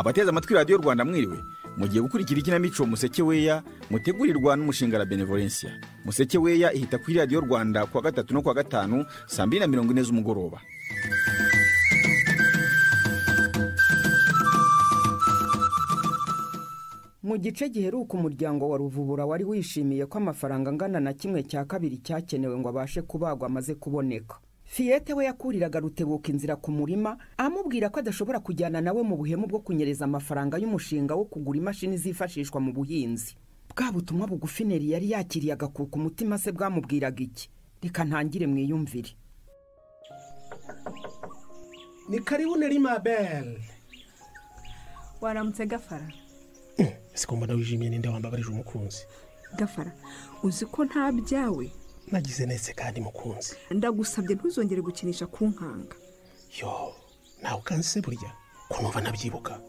Abateze amatwi Radio Rwanda mwiriwe. Mugiye gukurikira ikinamico Museke Weya mutegurirwa n'umushinga la Benevolencia. Museke Weya ihita kuri Radio Rwanda kwa gatatu no kwa gatanu saa 2:40 z'umugoroba. Mu gice giheruka umuryango wa Ruvubura wari wishimiye ko amafaranga angana na kimwe cya kabiri cyakenewe ngo abashe kubagwa amaze kuboneka. Fiyete we yakuriraga Rutebuka inzira ku murima amubwira ko adashobora kujyana nawe mu buhemu bwo kunyereza amafaranga y'umushinga wo kugura imashini zifashishwa mu buhinzi. Bwa butumwa bugufi Neri yari yakiriye agakuka umutima se bwamubwiraga iki? Reka ntangire mwiyumvire. Ni karibu Neri Mabel. Waramutse Gafara. Sikomba wijimye ninde wambabarije umukunzi. Gafara, uzi ko nta byawe? Nagize nese kandi mukunzi. Ndagusabye ntuzongere gukinisha ku nkanga. Yo, nawe kanse burya kunumva nabyibuka.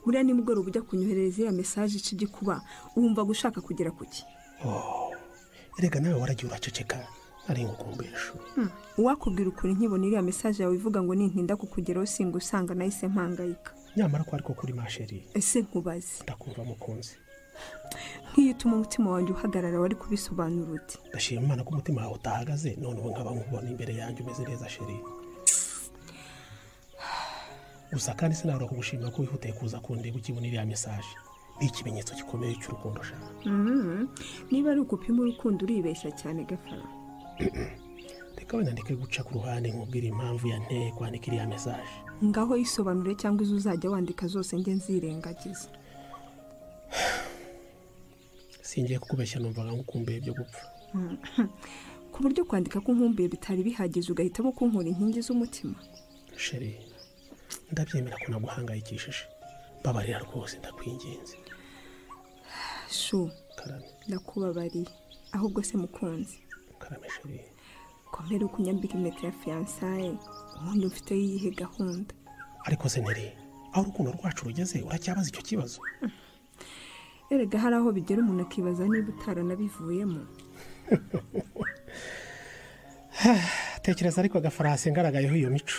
Buriya ni mugoroba ujya kunyohereza ya message icigi kuba wumva gushaka kugera kuki. Erega nawe waragiye uraceceka ari ngukumbesho. Wakubwira ukuri nkibona iriya message yawe ivuga ngo nintinda kukugeraho singa usanga nahise mpangayika. Nyamara ko ariko kuri masheri. Ese nkubaze. Ndakumva mukunzi. Nkiyituma umutima wanjye uhagarara wari kubisobanura uti. Ndashima Imana ko umutima wawe utahagaze none ubu nkaba nkubona imbere yanjye umeze neza sheri. Gusa kandi sinabura kugushimira ko wihutiye kuza kundeba ukibona iriya message. Ni ikimenyetso gikomeye cy'urukundo shaka. Niba ari ukupima urukundo uribeshya cyane Gafara. Reka wenda ndeke guca ku ruhande nkubwira impamvu yanteye kwandika iriya message. Ngaho isobanure cyangwa izo uzajya wandika zose nge nzirengagiza. Singiye kukubeshya numvaga ngukumbuye byo gupfa. Ku buryo kwandika ko nkumbuye bitari bihagije ugahitamo kunkura inkingi z'umutima. Sheri, ndabyemera ko naguhangayikishije. Babarira rwose ndakwinginze. Shu, Karame. Ndakubabariye. Ahubwo se mukunzi. Karame sheri. Komera ukunyambika impeta ya fiançailles. Ubundi mfite yihe gahunda. Ariko se Neri, aho urukundo rwacu rugeze uracyabaza icyo kibazo? Erega hari aho bigera umuntu akibaza niba utaranabivuyemo. Tekereza ariko Gafarasi ngaragayeho iyo mico.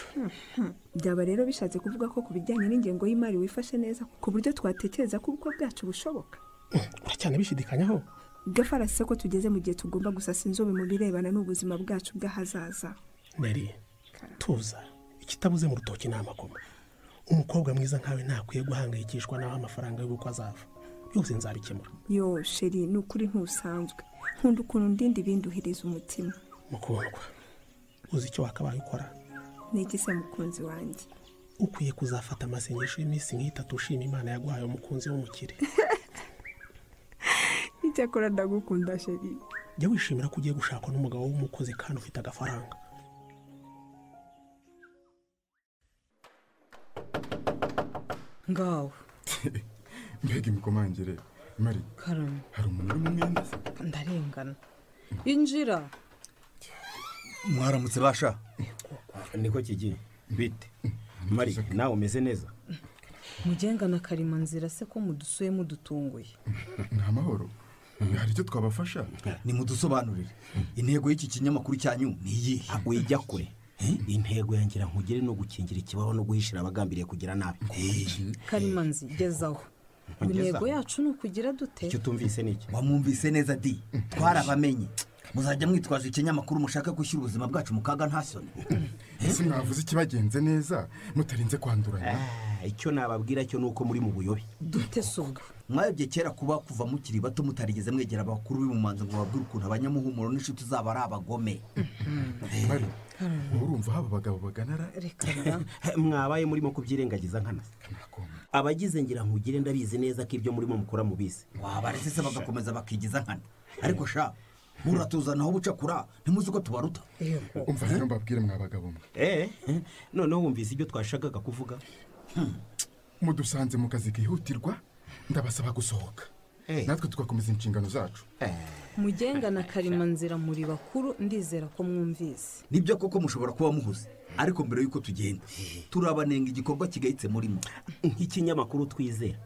Byaba rero bishatse kuvuga ko kubijyanye n'ingengo y'imari wifashe neza ku buryo twatekereza ko ubwo bwacu bushoboka. Uracyane bishidikanyaho? Gafarasi ko tugeze mu gihe tugomba gusasa inzobe mu birebana n'ubuzima bwacu bw'ahazaza. Neri, tuza ikitabuze mu rutoki n'amakoma. Umukobwa mwiza nkawe ntakwiye guhangayikishwa naho amafaranga y'uko azava. Byose nzabikemura. Yo sheri nukuri ntusanzwe. Nkunda ukuntu ndindi binduhiriza umutima. Mukundwa, uzi icyo wakabaye ukora? Niki se mukunzi wanjye? Ukwiye kuzafata amasengesho y'iminsi nk'itatu ushima Imana yaguhaye umukunzi w'umukire. Icyakora ndagukunda sheri. Jya wishimira ko ugiye gushaka n'umugabo w'umukozi kandi ufite agafaranga. Ngaho. Mbega imikomangire Mari. Karame. Hari umuntu uri mu mwenda se? Ndarengana. Injira. Mwaramutse basha. Niko kigiye. Bite. Mari, nawe umeze neza? Mugenga na Karimanzira se ko mudusuye mudutunguye. Nta mahoro. Hari icyo twabafasha? Ni mudusobanurire. Intego y'iki kinyamakuru cyanyu ni iyi. Ujya kure. Intego yangira nkugire no gukingira ikibaho no guhishira abagambiriye kugira nabi. Karimanzi gezaho. Intego yacu ni ukugira dute? Icyo tumvise niki? Wamwumvise neza di. Twarabamenye. Muzajya mwitwaza ikinyamakuru mushaka gushyira ubuzima bwacu mu kaga nta soni. Ese mwavuze ikibagenze neza mutarinze kwanduranya? Icyo nababwira cyo nuko muri mu buyobe. Dute subwo. Mwabye kera kuba kuva mukiri bato mutarigeze mwegera abakuru b'imumanza ngo babwire ukuntu abanyamuhumuro n'inshuti zaba ari abagome. Mari, urumva haba abagabo baganara? Reka mwabaye murimo kubyirengagiza nkana. Abagize ngira nkugire ndabizi neza ko ibyo murimo mukora mubizi. Wabaretse se bagakomeza bakigiza nkana. Ariko sha muratuzanaho bucakura ntimuzi ko tubaruta. Umva rero mbabwire mwabagabo mwe. Noneho wumvise ibyo twashakaga kuvuga. Mudusanze mu kazi kihutirwa ndabasaba gusohoka. Natwe tugakomeza inshingano zacu. Mugenga na Karimanzira muri bakuru ndizera ko mwumvise. Nibyo koko mushobora kuba muhuze. Ariko mbere yuko tugenda turabanenga igikorwa kigayitse murimo. Nk'ikinyamakuru twizera.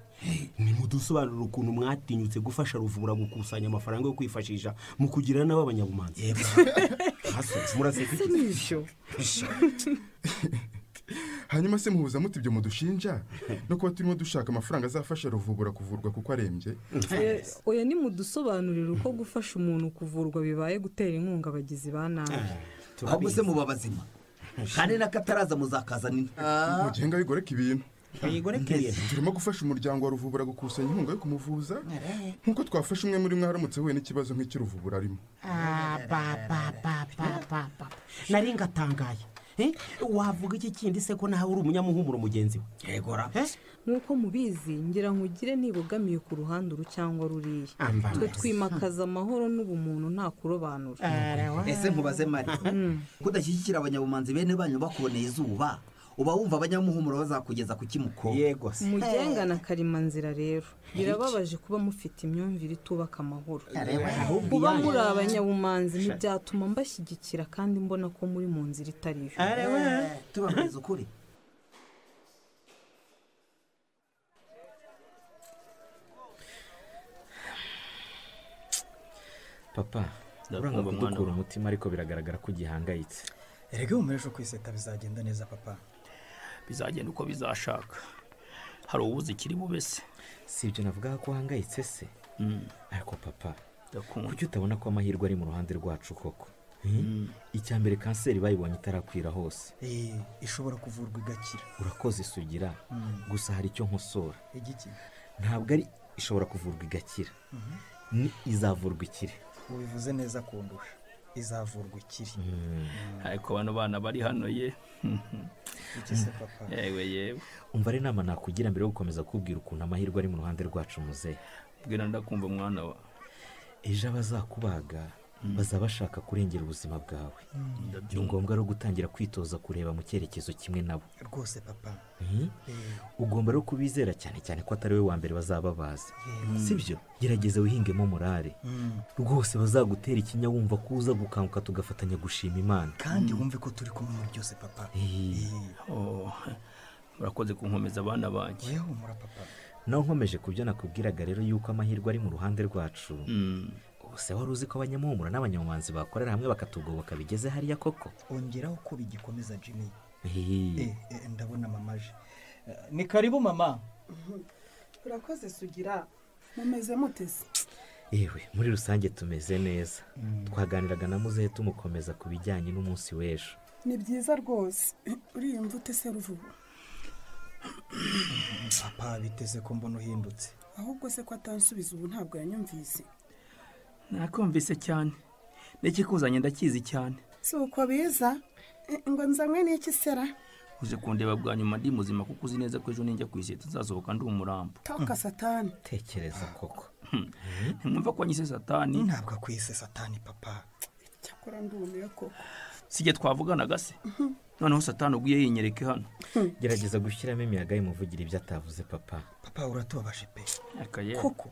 Ni mudusobanurira ukuntu mwatinyutse gufasha Ruvubura gukusanya amafaranga yo kwifashisha mu kugira nabo abanyabumanzi. Muraseka iki? hanyuma se muhuza muti ibyo mudushinja no kuba turimo dushaka amafaranga azafasha Ruvubura kuvurwa kuko arembye. Oya ni mudusobanurira uko gufasha umuntu kuvurwa bibaye gutera inkunga abagizi ba nabi. ahubwo se muba bazima kandi nakataraza muzakazanira mugenga bigoreka ibintu. yigoreke turimo gufasha umuryango wa Ruvubura gukusanya inkunga yo kumuvuza nkuko twafasha umwe muri mwe haramutse huye n'ikibazo nk'ikiruvubura arimo. nari ngatangaye wavuga iki kindi se ko nawe uri umunyamuhumuro mugenzi we? yegora Nk'uko mubizi ngira nkugire nibogamiye ku ruhande uru cyangwa ruriya. Twe twimakaza amahoro n'ubumuntu nta kurobanura. ese nkubaze mari kudashyigikira abanyabumanzi bene banyu bakuboneye izuba uba wumva abanyamuhumuro bazakugeza ku kimuko. yego se Mugenga na Karimanzira rero birababaje kuba mufite imyumvire itubaka amahoro. Kuba muri abanyabumanzi ntibyatuma mbashyigikira kandi mbona ko muri mu nzira itari yo. tubabwiza ukuri. papa uranga kudukura umutima ariko biragaragara ko ugihangayitse. erega umuresho kwiseta bizagenda neza papa. bizagenda uko bizashaka hari ubuze ikiri bubese. si ibyo navuga ko uhangayitse se ariko papa kuki utabona ko amahirwe ari mu ruhande rwacu koko? icya mbere kanseri bayibonye itarakwira hose. ishobora kuvurwa igakira. urakoze isugira gusa hari icyo nkosora. igiki? ntabwo ari ishobora kuvurwa igakira ni izavurwa ikire. ubivuze neza kundusha. izavurwa ikiri. ariko bano bana bari hano ye iki se papa? yewe umva ari inama nakugira mbere yo gukomeza kubwira ukuntu amahirwe ari mu ruhande rwacu muzehe. bwira ndakumva mwana wa. ejo abazakubaga bazaba bashaka kurengera ubuzima bwawe. ni ngombwa rero gutangira kwitoza kureba mu cyerekezo kimwe nabo. rwose papa. ugomba rero kubizera cyane cyane ko atari we wa mbere bazaba bazi. sibyo gerageza wihingemo morale rwose bazagutera ikinya wumva ko uza gukanguka tugafatanya gushima Imana kandi wumve ko turi kumwe muri byose papa. urakoze kunkomeza abana banjye. humura papa. naho nkomeje ku byo nakubwiraga rero yuko amahirwe ari mu ruhande rwacu. ubuse wari uzi ko abanyamuhumuro n'abanyamumanzi bakorera hamwe bakatugoboka bigeze hariya koko? ongeraho ko bigikomeza Jimmy. ndabona mama aje. ni karibu mama. urakoze sugira mumeze mutese? yewe muri rusange tumeze neza. twaganiraga na muzehe tumukomeza ku bijyanye n'umunsi w'ejo. ni byiza rwose. uriyumva ute se Ruvubu? papa biteze ko mbona uhindutse. ahubwo se ko atansubiza ubu ntabwo yanyumvise. nakumvise cyane n'ikikuzanye ndakizi cyane. si uko biza ngo nzanywe n'iki sera? uje kundeba bwa nyuma ndi muzima kuko uzi neza ko ejo ninjya ku isi tuzasohoka ndi umurambo. toka satani. tekereza koko. nkumva ko anyise satani. ntabwo akwise satani papa. cyakora ndumiye koko. sijye twavuganaga se noneho satani uguye yinyereke hano. gerageza gushyiramo imiyaga imuvugira ibyo atavuze papa. papa uratubabaje pe. koko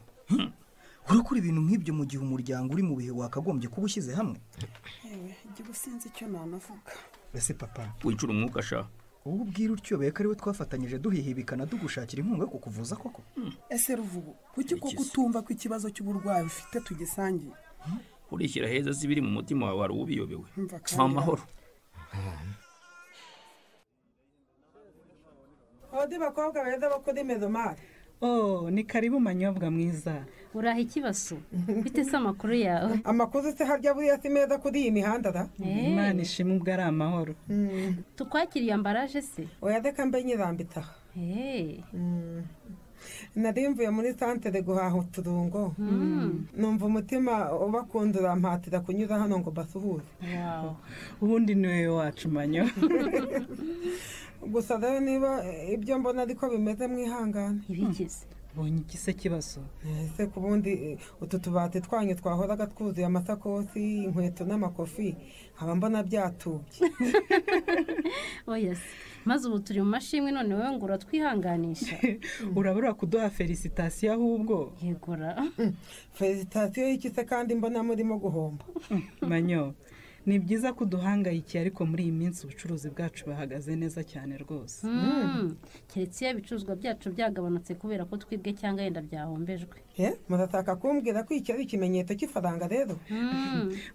urakora ibintu nk'ibyo mu gihe umuryango uri mu bihe wakagombye kuba ushyize hamwe. yewe igihe sinzi icyo nanavuga. ese papa wicura umwuka sha. ubu ubwira utyoboye ko ari we twafatanyije duhihibikana tugushakira inkunga yo kukuvuza koko. ese Ruvubu kuki koko utumva ko ikibazo cy'uburwayi ufite tugisangiye? urishyira heza zibiri mu mutima wawe wari ubiyobewe. amahoro. odi bakobwa beza bakora imezomari. ni karibu manyobwa mwiza. uraha ikibazo bite se amakuru yawe? amakuru se harya buriya si meza kuri iyi mihanda da? imana ishimwe ubwo ari amahoro. tukwakiriye ambaraje se? oya reka mbe nyirambita aha. nari mvuye muri santere guhaha uturungo numva umutima ubakunda urampatira kunyura hano ngo basuhuze. ubundi niwe wacu manyo. gusa rero niba ibyo mbona ariko bimeze mwihangane. ibigize bonye igise kibazo. ese ku bundi utu tubati twanyu twahoraga twuzuye amasakosi inkweto n'amakofi nkaba mbona byatubye. oya se maze ubu turi mu mashimwe none wowe ngo uratwihanganisha. urabura kuduha felicitasiyo ahubwo. yegora felicitasiyo y'iki se kandi mbona murimo guhomba. manyo ni byiza ko duhangayikiye ariko muri iyi minsi ubucuruzi bwacu bahagaze neza cyane rwose. keretse iyo ibicuruzwa byacu byagabanutse kubera ko twibwe cyangwa yenda byahombejwe. murataka kumbwira ko iki ari ikimenyetso cy'ifaranga rero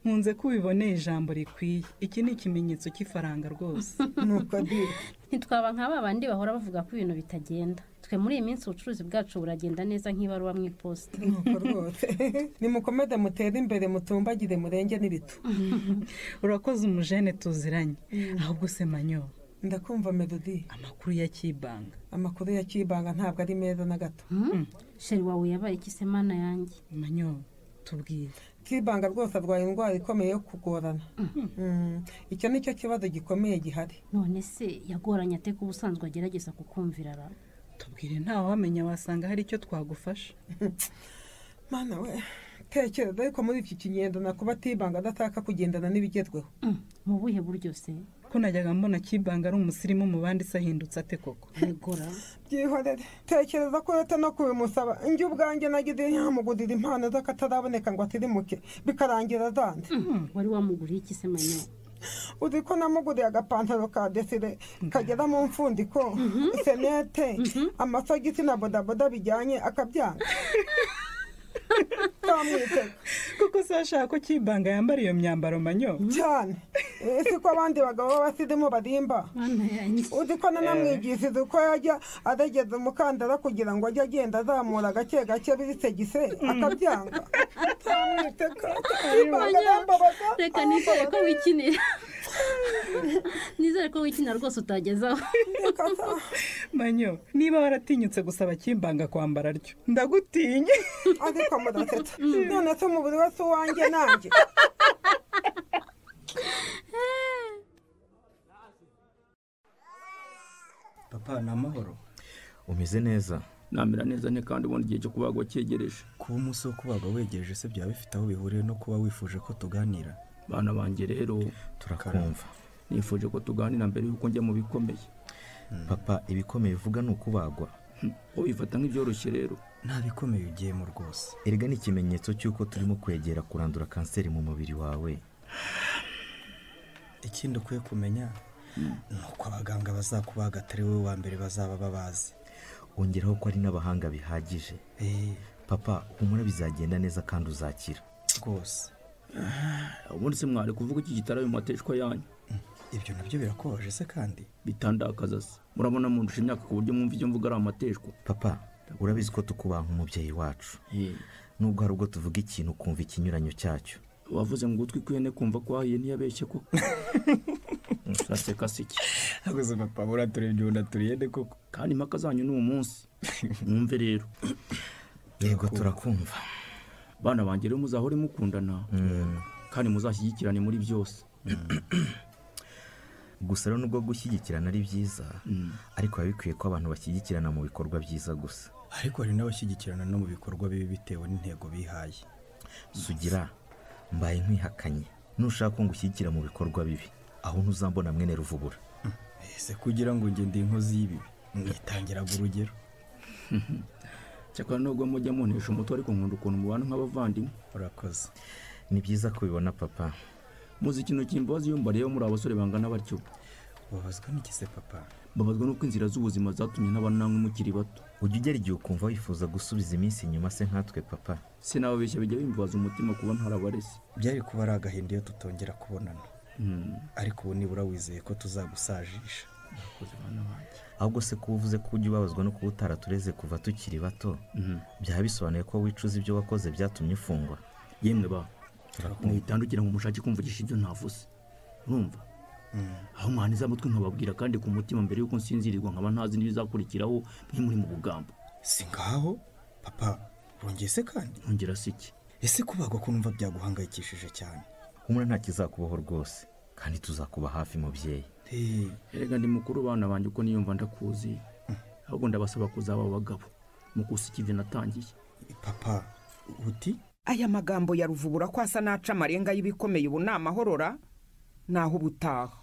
nkunze ko ubiboneye ijambo rikwiye. Iki ni ikimenyetso cy'ifaranga rwose. nuko diri ntitwaba nk'aba bandi bahora bavuga ko ibintu bitagenda. Twe muri iyi minsi ubucuruzi bwacu buragenda neza nk'ibaruwa mu iposita. nuko rwose nimukomeze mutere imbere mutumbagire murenge n'ibito. Urakoze umujene tuziranye. Ahubwo se Manyo, ndakumva Melody. Amakuru ya Kibanga. Amakuru ya Kibanga ntabwo ari meza na gato. Sheri wawe yabaye iki se mana yanjye? Manyo, tubwire. Kibanga rwose arwaye indwara ikomeye yo kugorana. Icyo ni cyo kibazo gikomeye gihari. None se yagoranye ate ko ubusanzwe agerageza kukumvira ra? Tubwire ntawe wamenya, wasanga hari icyo twagufasha. Mana we, tekereza ariko muri iki kinyendana kuba Kibanga adataka kugendana n'ibigezweho. Mu buhe buryo se? Ko najyaga mbona Kibanga ari umusirimu mu bandi se ahindutse ate koko? Yegora. Byihorere, tekereza ko leta no kubimusaba njye ubwanjye nagize yamugurira impano z'akataraboneka ngo atirimuke bikarangira zanze. Wari wamuguriye iki se Manyo? Uzi ko namuguriye agapantaro ka desire kagera mu mfundiko, senete, amasogisi na bodaboda bijyanye akabyanga. Kuko se ashaka ko Kibanga yambara iyo myambaro Manyo? Cyane. Ese ko abandi bagabo b'abasirimu barimba. Uzi ko nanamwigishije uko yajya adageza umukandara kugira ngo ajye agenda azamura gake gake bisegise akabyanga. Reka nizere ko wikinira. Nizere ko wikinira rwose utagezaho. Manyo, niba waratinyutse gusaba Kibanga kwambara ryo, ndagutinye. Ariko mudateta. None se umubiri wese uwanjye nanjye. Papa, ni amahoro? Umeze neza? Namera neza ne kandi ubona igihe cyo kubagwa cyegereje. Kuba umunsi wo kubagwa wegereje se byaba bifite aho bihuriye no kuba wifuje ko tuganira? Bana banjye rero turakumva. Nifuje ko tuganira mbere yuko njya mu bikomeye. Papa, ibikomeye uvuga ni ukubagwa? Ubifata nk'ibyoroshye rero. Nta bikomeye ugiyemo rwose. Erega ni ikimenyetso cy'uko turimo kwegera kurandura kanseri mu mubiri wawe. Ikindi ukwiye kumenya ni uko abaganga bazakubaga atari wowe wa mbere bazaba babazi. Wongeraho ko ari n'abahanga bihagije. Papa, humura bizagenda neza kandi uzakira rwose. Ubundi se mwari kuvuga iki gitaraye mu mateshwa yanyu? Ibyo nabyo birakoje se kandi bitandakaza se. Murabona mundusha imyaka ku buryo mwumva icyo mvuga ari amateshwa. Papa, urabizi ko tukubaha nk'umubyeyi wacu. Nubwo hari ubwo tuvuga ikintu ukumva ikinyuranyo cyacyo. Wavuze ngo utwi kwene kumva ko hahiye ntiyabeshye ko. Uraseka siki? Aguze papa, uraturebye unaturiye koko. Kandi impaka zanyu ni umunsi. Mwumve rero. Yego turakumva. Bana banjye rero muzahore mukundana. Kandi muzashyigikirane muri byose. Gusa rero nubwo gushyigikirana ari byiza, ariko biba bikwiye ko abantu bashyigikirana mu bikorwa byiza gusa. Ariko hari n'abashyigikirana no mu bikorwa bibi bitewe n'intego bihaye. Sugira, mbaye nkwihakanye. Nushaka ngo ushyigikira mu bikorwa bibi, aho ntuzambona mwene Ruvubura. Ese kugira ngo ngende inkozi y'ibi mwitangiraga urugero. Cyakora nubwo mujya muntesha umutwe ariko nkunda ukuntu mubana nk'abavandimwe. Urakoze. Ni byiza kubibona papa. Muzi ikintu kimbaza iyo mbariyeho muri abasore bangana batyo. Babazwa n'iki se papa? Babazwa nuko inzira z'ubuzima zatumye n'abana namwe mukiri bato. Ujya ugera igihe ukumva wifuza gusubiza iminsi inyuma se nkatwe papa? Se nawe beshya bijya bimbaza umutima kuba ntarabarese. Byari kuba ari agahinda iyo tutongera kubonana. Ariko ubu nibura wizeye ko tuzagusajisha. Ahubwo se ko uvuze ko ujya ubabazwa no kuba utaratureze kuva tukiri bato, byaba bisobanuye ko wicuza ibyo wakoze byatumye ufungwa? Yemwe ba, mwitandukira ngo mushake kumvugisha ibyo ntavuze. Urumva? Aho mwaniza mutwe nkababwira kandi ku mutima mbere yuko nsinzirirwa nkaba ntazi n'ibizakurikiraho mwe muri mu bugambo. Si ngaho papa, urongeye se kandi? Ongera siki? Ese kubagwa ko numva byaguhangayikishije cyane? Humura nta kizakubaho rwose, kandi tuzakuba hafi mubyeyi. Erega ndi mukuru bana banjye uko niyumva ndakuzi. Ahubwo ndabasaba kuzaba abagabo mukusi ikivi natangiye. Papa, uti? Aya magambo ya Ruvubura ko asa naca amarenga y'ibikomeye ubu namahorora naho ubutaha.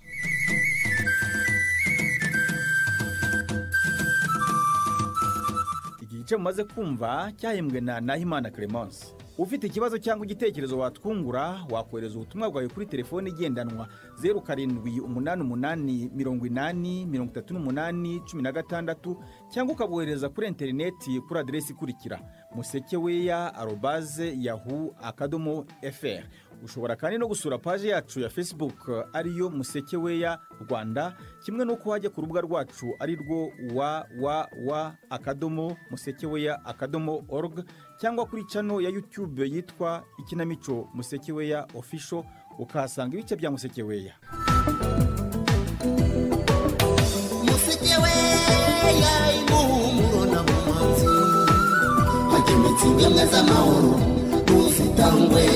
Igice mumaze kumva cyahembwe na Nahimana Clemence. ufite ikibazo cyangwa igitekerezo watwungura wakohereza ubutumwa bwawe kuri telefone igendanwa 0788803816 cyangwa ukabohereza kuri interineti kuri aderesi ikurikira musekeweya@yahoo.fr. ushobora kandi no gusura paji yacu ya Facebook ariyo Musekeweya Rwanda, kimwe n'uko wajya ku rubuga rwacu ari rwo www.musekeweya.org cyangwa kuri channel ya YouTube yitwa Ikinamico Musekeweya Official ukahasanga ibice bya Musekeweya. Musekeweya imuhumuro na mumanzi hakemetsi ngemwe z'amahoro ufitangwe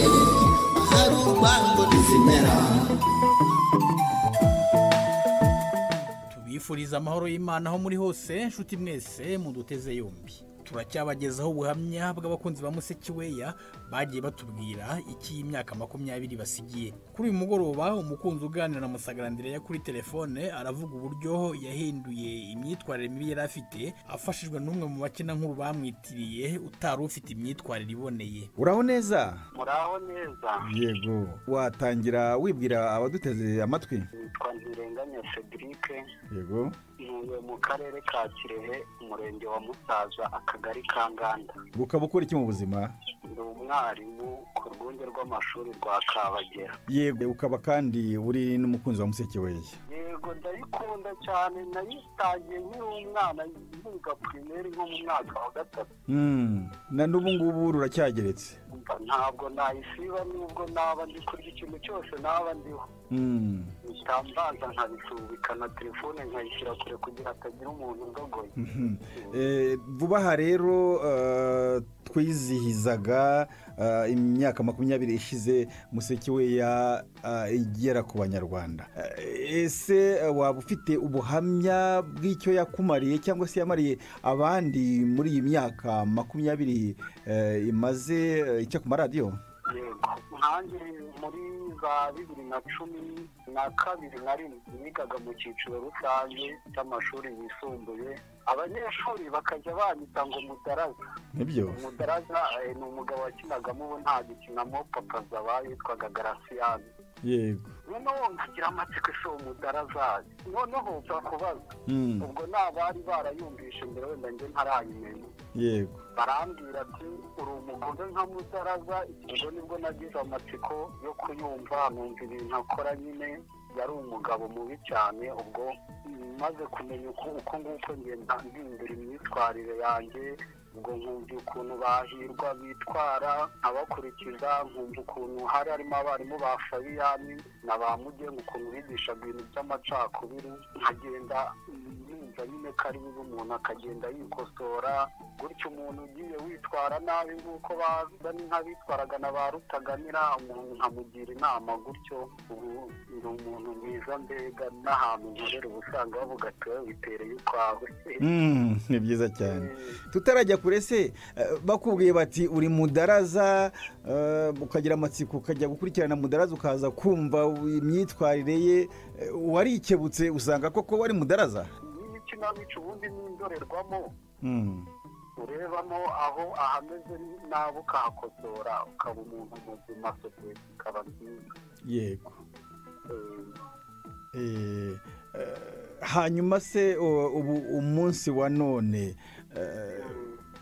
hari urwango ntizimera. tubifuriza amahoro y'Imana aho muri hose inshuti mwese muduteze yombi. turacyabagezaho ubuhamya bw'abakunzi ba Musekeweya bagiye batubwira iki imyaka 20 basigiye. Kuri uyu mugoroba umukunzi uganira na Musagarandire kuri telefone aravuga uburyo yahinduye imyitwarire mibi yari afite afashijwe n'umwe mu bakina nkuru bamwitiriye utari ufite imyitwarire iboneye. Uraho neza? Muraho neza. Yego, watangira wibwira abaduteze amatwi? Nitwa Ntirenganya Cedric. Yego. Ntuye mu karere ka Kirehe, umurenge wa Musaza, akagari ka Nganda. Ukaba ukora iki mu buzima? Ndi umwarimu ku rwunge rw'amashuri rwa Kabagera. Yego, ukaba kandi uri n'umukunzi wa Musekeweya? Yego, ndayikunda cyane, nayitangiye nkiri umwana yiga primaire nko mu mwaka wa 3. Na n'ubu ngubu ruracyageretse? Ntabwo nayisiba nubwo naba ndi kurya ikintu cyose naba ndiho. Itambaza nkabisubikana telefone nkayishyira kure kugira hatagira umuntu ndogoye. Vuba aha rero twizihizaga imyaka 20 ishize Musekeweya igera ku banyarwanda. Ese waba ufite ubuhamya bw'icyo yakumariye cyangwa se yamariye abandi muri iyi myaka 20 imaze icyo ku maradiyo? Yego, nkanjye muri za 2012 nigaga mu cyiciro rusange cy'amashuri yisumbuye. Abanyeshuri bakajya banyita ngo Mudaraza. Nibyo? Mudaraza ni umugabo wakinagamo ubu nta gikinamo papa zabaye yitwaga Garasiyani. Yego. Noneho nkagira amatsiko ese uwo Mudaraza noneho uza kubaza ubwo nabari barayumvishe mbere wenda njye ntarayimenya. Yego. Barambwira ati uri umugore nka Mudaraza. Ubwo nibwo nagize amatsiko yo kuyumva numva ibintu akora nyine yari umugabo mubi cyane. Ubwo maze kumenya uko nguko ngenda ndindira imyitwarire yanjye, ubwo nkumva ukuntu bahirwa bitwara nkabakurikiza, nkumva ukuntu hari harimo abarimu ba Fabiyani na ba Mugenga ukuntu bigishaga ibintu by'amacakubiri, nkagenda numva nyine ko ari bibi umuntu akagenda yikosora. Gutyo umuntu ugiye witwara nabi nk'uko bazani nk'abitwaraga na ba Rutaganira, umuntu nkamugira inama gutyo. Ubu ndi umuntu mwiza mbega n'ahantu nkorera ubusanga bavuga ati wowe witereye ukwawe. Ni byiza cyane. Tutarajya kure se bakubwiye bati uri Mudaraza, ukagira amatsiko ukajya gukurikirana Mudaraza ukaza kumva imyitwarire ye, warikebutse usanga koko wari Mudaraza? Ikinamico ubundi n'indorerwamo urebamo aho ahameze nabi ukahakosora ukaba umuntu muzima, sosiyete ikaba nziza. Yego. Hanyuma se ubu umunsi wa none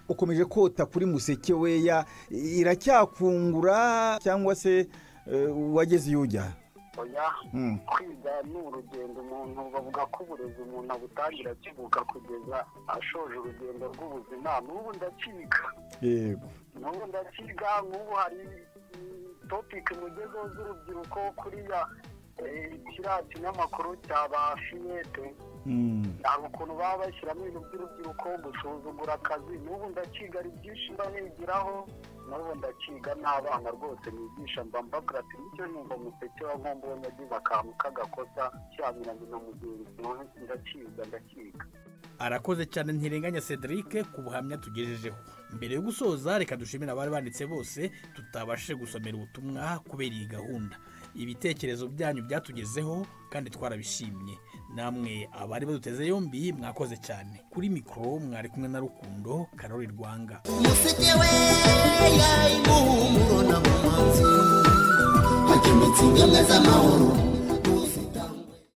ukomeje kota kuri Musekeweya, iracyakungura cyangwa se wageze iyo ujya? Oya, kwiga ni urugendo. Umuntu bavuga ko uburezi umuntu abutangira akivuka kugeza ashoje urugendo rw'ubuzima. N'ubu ndakiga. Yego. N'ubu ndakiga. Nk'ubu hari topiki mugezeho z'urubyiruko kuriya kiriya kinyamakuru cya ba Fiyete. Hari ukuntu baba bashyiramo ibintu by'urubyiruko, gusuzugura akazi. N'ubu ndakiga, ari byinshi mba nigiraho. N'ubu ndakiga n'abana rwose nigisha mbambagura ati nicyo numva Musekeweya nko mbonye agize akantu k'agakosa cyamiranye na mugenzi we. Ndakiga. Arakoze cyane Ntirenganya Cedric ku buhamya tugejejeho. Mbere yo gusoza reka dushimira abari banditse bose tutabashije gusomera ubutumwa kubera iyi gahunda. ibitekerezo byanyu byatugezeho kandi twarabishimye. Namwe abari baduteze yombi mwakoze cyane. Kuri mikoro mwari kumwe na Rukundo Karori Rwanga. Umuseke we yayimuhumuro na mumanzi hakemetsi ngemwe z'amahoro